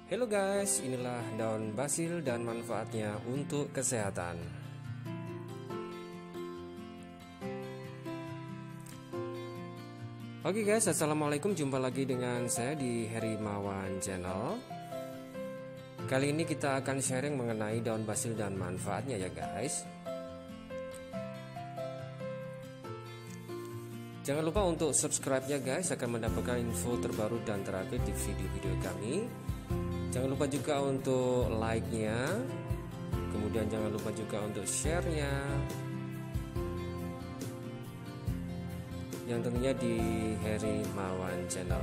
Halo guys, inilah daun basil dan manfaatnya untuk kesehatan. Oke guys, assalamualaikum, jumpa lagi dengan saya di Herimawan Channel. Kali ini kita akan sharing mengenai daun basil dan manfaatnya ya guys. Jangan lupa untuk subscribe ya guys, akan mendapatkan info terbaru dan terupdate di video-video kami. Jangan lupa juga untuk like-nya, kemudian jangan lupa juga untuk share-nya, yang tentunya di Herimawan Channel.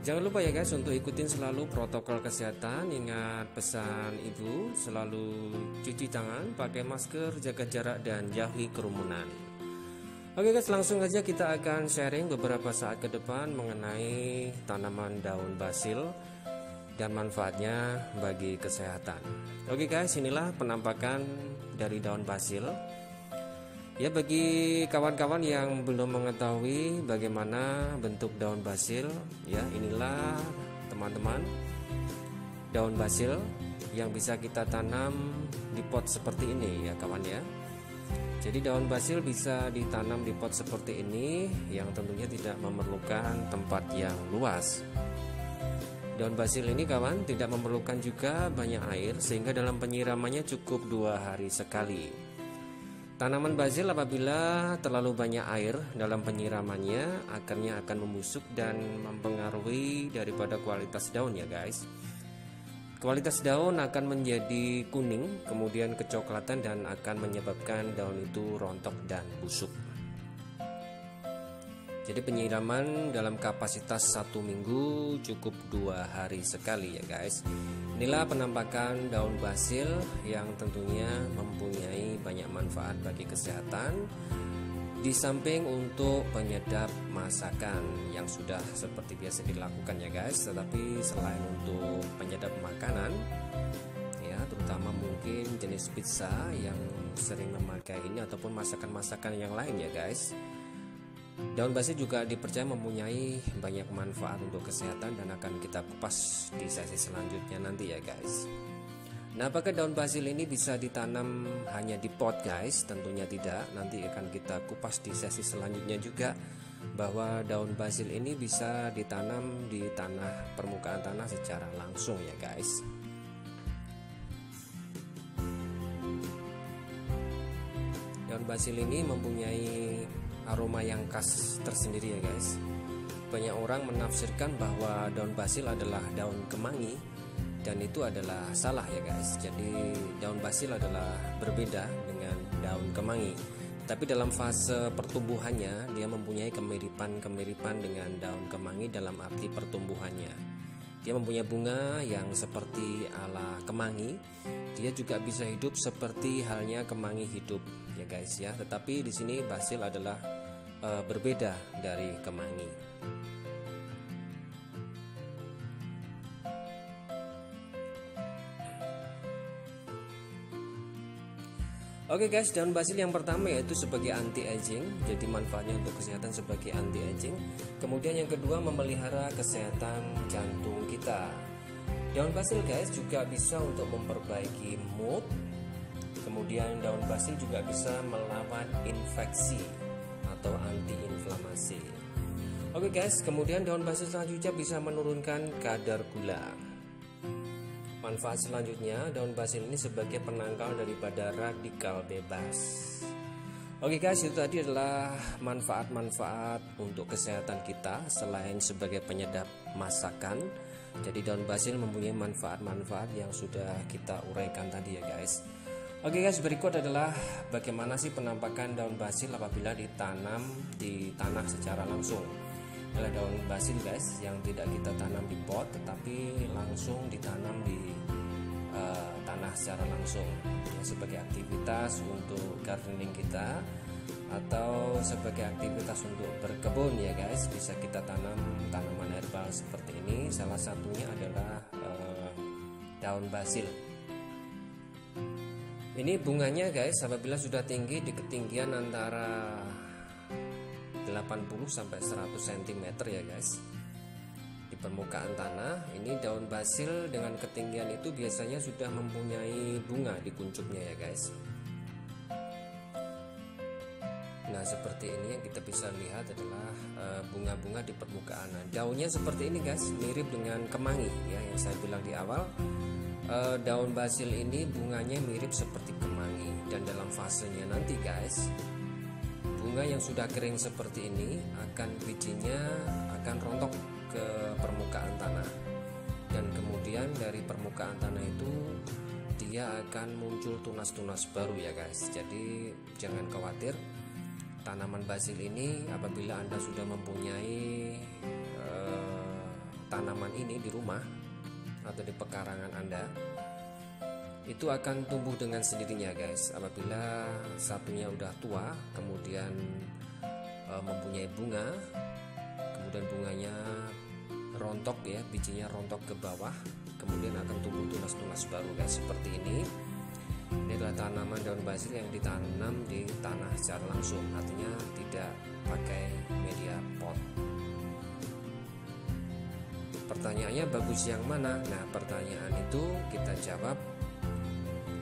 Jangan lupa ya guys untuk ikutin selalu protokol kesehatan. Ingat pesan ibu, selalu cuci tangan, pakai masker, jaga jarak, dan jauhi kerumunan. Oke guys, langsung aja kita akan sharing beberapa saat ke depan mengenai tanaman daun basil dan manfaatnya bagi kesehatan. Oke guys, inilah penampakan dari daun basil. Ya, bagi kawan-kawan yang belum mengetahui bagaimana bentuk daun basil, ya inilah teman-teman daun basil yang bisa kita tanam di pot seperti ini ya kawan ya. Jadi daun basil bisa ditanam di pot seperti ini yang tentunya tidak memerlukan tempat yang luas. Daun basil ini kawan tidak memerlukan juga banyak air, sehingga dalam penyiramannya cukup 2 hari sekali. Tanaman basil apabila terlalu banyak air dalam penyiramannya, akarnya akan membusuk dan mempengaruhi daripada kualitas daun ya guys. Kualitas daun akan menjadi kuning, kemudian kecoklatan, dan akan menyebabkan daun itu rontok dan busuk. Jadi penyiraman dalam kapasitas 1 minggu cukup 2 hari sekali ya guys. Inilah penampakan daun basil yang tentunya mempunyai banyak manfaat bagi kesehatan. Di samping untuk penyedap masakan yang sudah seperti biasa dilakukan ya guys, tetapi selain untuk penyedap makanan ya, terutama mungkin jenis pizza yang sering memakai ini ataupun masakan-masakan yang lain ya guys, daun basil juga dipercaya mempunyai banyak manfaat untuk kesehatan dan akan kita kupas di sesi selanjutnya nanti ya guys. Nah, apakah daun basil ini bisa ditanam hanya di pot guys? Tentunya tidak. Nanti akan kita kupas di sesi selanjutnya juga bahwa daun basil ini bisa ditanam di tanah, permukaan tanah secara langsung ya guys. Daun basil ini mempunyai aroma yang khas tersendiri ya guys. Banyak orang menafsirkan bahwa daun basil adalah daun kemangi, dan itu adalah salah ya guys. Jadi daun basil adalah berbeda dengan daun kemangi. Tapi dalam fase pertumbuhannya dia mempunyai kemiripan dengan daun kemangi dalam arti pertumbuhannya. Dia mempunyai bunga yang seperti ala kemangi. Dia juga bisa hidup seperti halnya kemangi hidup ya guys ya. Tetapi di sini basil adalah berbeda dari kemangi. Oke guys, daun basil yang pertama yaitu sebagai anti-aging, jadi manfaatnya untuk kesehatan sebagai anti-aging. Kemudian yang kedua, memelihara kesehatan jantung kita. Daun basil guys juga bisa untuk memperbaiki mood. Kemudian daun basil juga bisa melawan infeksi atau anti-inflamasi. Oke guys, kemudian daun basil selanjutnya bisa menurunkan kadar gula. Manfaat selanjutnya, daun basil ini sebagai penangkal daripada radikal bebas. Oke guys, itu tadi adalah manfaat-manfaat untuk kesehatan kita selain sebagai penyedap masakan. Jadi daun basil mempunyai manfaat-manfaat yang sudah kita uraikan tadi ya guys. Oke guys, berikut adalah bagaimana sih penampakan daun basil apabila ditanam di tanah secara langsung. Adalah daun basil guys yang tidak kita tanam di pot tetapi langsung ditanam di tanah secara langsung ya, sebagai aktivitas untuk gardening kita atau sebagai aktivitas untuk berkebun ya guys. Bisa kita tanam tanaman herbal seperti ini, salah satunya adalah daun basil. Ini bunganya guys apabila sudah tinggi di ketinggian antara 80 sampai 100 cm ya guys. Di di permukaan tanah. Ini daun basil dengan ketinggian itu biasanya sudah mempunyai bunga di kuncupnya ya guys. Nah seperti ini yang kita bisa lihat adalah bunga-bunga di permukaan. Nah, daunnya seperti ini guys, mirip dengan kemangi ya, yang saya bilang di awal. Daun basil ini bunganya mirip seperti kemangi, dan dalam fasenya nanti guys, bunga yang sudah kering seperti ini bijinya akan rontok ke permukaan tanah, dan kemudian dari permukaan tanah itu dia akan muncul tunas-tunas baru ya guys. Jadi jangan khawatir, tanaman basil ini apabila Anda sudah mempunyai tanaman ini di rumah atau di pekarangan Anda, itu akan tumbuh dengan sendirinya guys. Apabila satunya udah tua, kemudian mempunyai bunga, kemudian bunganya rontok ya, bijinya rontok ke bawah, kemudian akan tumbuh tunas-tunas baru guys, seperti ini. Ini adalah tanaman daun basil yang ditanam di tanah secara langsung, artinya tidak pakai media pot. Pertanyaannya bagus yang mana? Nah pertanyaan itu kita jawab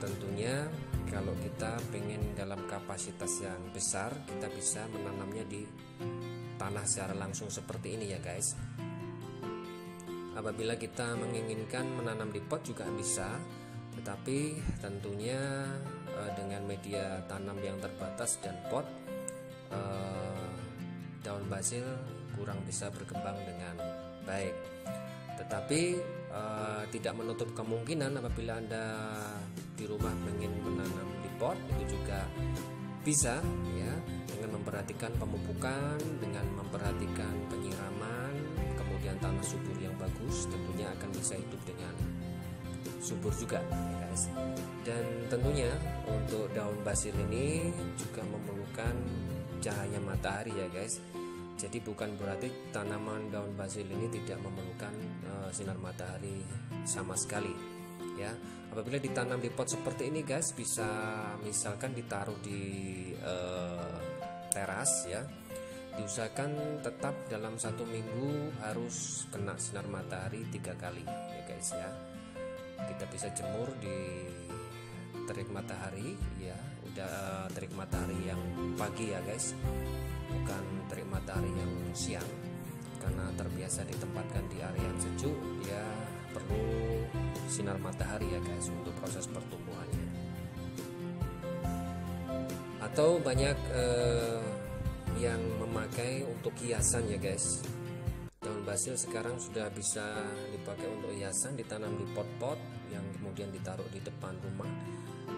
tentunya kalau kita pengen dalam kapasitas yang besar, kita bisa menanamnya di tanah secara langsung seperti ini ya guys. Apabila kita menginginkan menanam di pot juga bisa, tetapi tentunya dengan media tanam yang terbatas dan pot, daun basil kurang bisa berkembang dengan baik. Tetapi tidak menutup kemungkinan apabila Anda di rumah ingin menanam di pot, itu juga bisa ya, dengan memperhatikan pemupukan, dengan memperhatikan penyiraman, kemudian tanah subur yang bagus, tentunya akan bisa hidup dengan subur juga ya guys. Dan tentunya untuk daun basil ini juga memerlukan cahaya matahari ya guys. Jadi bukan berarti tanaman daun basil ini tidak memerlukan sinar matahari sama sekali ya. Apabila ditanam di pot seperti ini guys, bisa misalkan ditaruh di teras ya, diusahakan tetap dalam 1 minggu harus kena sinar matahari 3 kali ya guys ya. Kita bisa jemur di terik matahari ya, udah terik matahari yang pagi ya guys, bukan terik matahari yang siang, karena terbiasa ditempatkan di area yang sejuk, dia perlu sinar matahari ya guys untuk proses pertumbuhannya. Atau banyak yang memakai untuk hiasan ya guys. Daun basil sekarang sudah bisa dipakai untuk hiasan, ditanam di pot-pot yang kemudian ditaruh di depan rumah.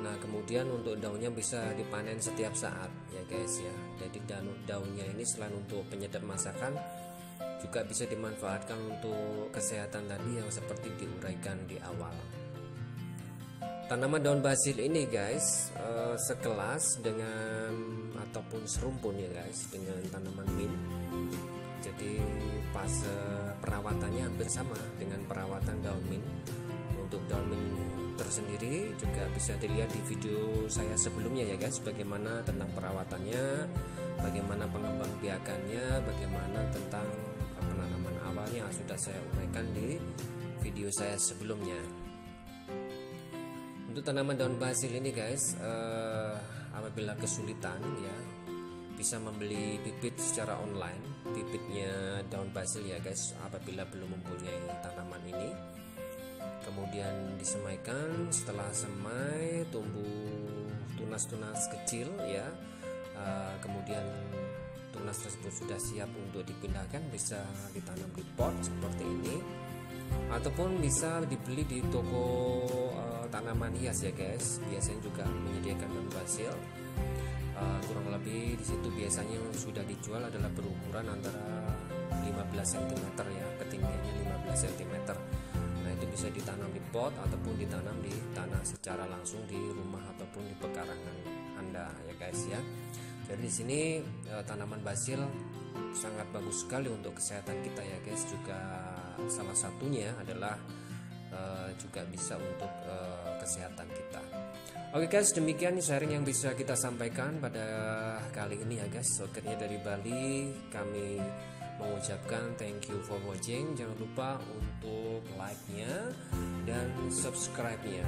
Nah kemudian untuk daunnya bisa dipanen setiap saat ya guys ya. Jadi daunnya ini selain untuk penyedap masakan, juga bisa dimanfaatkan untuk kesehatan tadi yang seperti diuraikan di awal. Tanaman daun basil ini guys sekelas dengan ataupun serumpun ya guys dengan tanaman mint. Jadi fase perawatannya hampir sama dengan perawatan daun mint. Untuk daun mint tersendiri juga bisa dilihat di video saya sebelumnya ya guys, bagaimana tentang perawatannya, bagaimana pengembangbiakannya, bagaimana tentang penanaman awalnya sudah saya uraikan di video saya sebelumnya. Untuk tanaman daun basil ini guys, apabila kesulitan ya, bisa membeli bibit secara online, bibitnya daun basil ya guys, apabila belum mempunyai tanaman ini. Kemudian disemaikan, setelah semai tumbuh tunas-tunas kecil ya, kemudian tunas tersebut sudah siap untuk dipindahkan, bisa ditanam di pot seperti ini, ataupun bisa dibeli di toko tanaman hias ya guys. Biasanya juga menyediakan daun basil, kurang lebih di situ biasanya yang sudah dijual adalah berukuran antara 15 cm ya, ketinggiannya 15 cm. Nah itu bisa ditanam di pot ataupun ditanam di tanah secara langsung di rumah ataupun di pekarangan Anda ya guys ya. Jadi di sini tanaman basil sangat bagus sekali untuk kesehatan kita ya guys. Juga salah satunya adalah juga bisa untuk kesehatan kita. Oke guys, demikian sharing yang bisa kita sampaikan pada kali ini ya guys. Akhirnya dari Bali kami mengucapkan thank you for watching. Jangan lupa untuk like-nya dan subscribe-nya.